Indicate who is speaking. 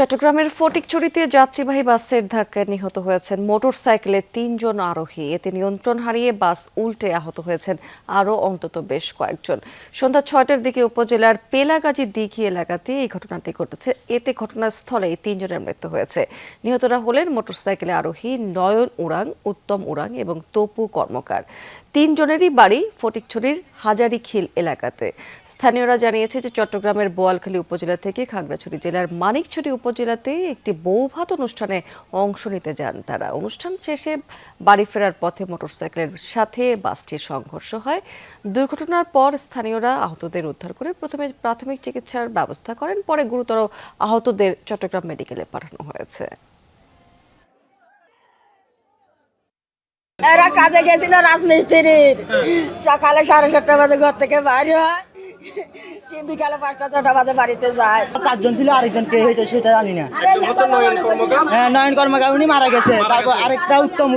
Speaker 1: চট্টগ্রামের ফটিকছড়িতে যাত্রীবাহী বাসের ধাক্কায় নিহত হয়েছেন মোটরসাইকেলের ৩ জন আরোহী। এতে নিয়ন্ত্রণ হারিয়ে বাস উল্টে আহত হয়েছেন আরও অন্তত বেশ কয়েকজন। সন্ধ্যা ৬টার দিকে উপজেলার পেলাগাজী দিঘি এলাকাতে এই ঘটনাটি ঘটেছে। এতে ঘটনাস্থলেই ৩ জনের মৃত্যু হয়েছে। নিহতরা হলেন মোটরসাইকেলে আরোহী নয়ন উরাং, উত্তম উরাং এবং তপু কর্মকার। ৩ জনেরই বাড়ি ফটিকছড়ির হাজারীখিল এলাকাতে। স্থানীয়রা জানিয়েছে যে চট্টগ্রামের বোয়ালখালী উপজেলা থেকে খাগড়াছড়ি জেলার মানিকছড়ি উপজেলাতে একটি বৌভাত অনুষ্ঠানে অংশ নিতে যান তারা। অনুষ্ঠান শেষে বাড়ি ফেরার পথে মোটরসাইকেলের সাথে বাসটির সংঘর্ষ হয়। দুর্ঘটনার পর স্থানীয়রা আহতদের উদ্ধার করে প্রথমে প্রাথমিক চিকিৎসার ব্যবস্থা করেন, পরে গুরুতর আহতদের চট্টগ্রাম মেডিকেলে পাঠানো হয়েছে।
Speaker 2: এরা কাজে গেছিল রাজমিস্ত্রির। সকালে 7:30 বাজে ঘর থেকে বাইরে হয়, বিকালে 5টা-6টা বাজে বাড়িতে যায়।
Speaker 3: 4 জন ছিল, আরেকজন কে হয়েছে সেটা জানি না। হ্যাঁ, নয়ন কর্মকার উনি মারা গেছে। তারপর আরেকটা উত্তম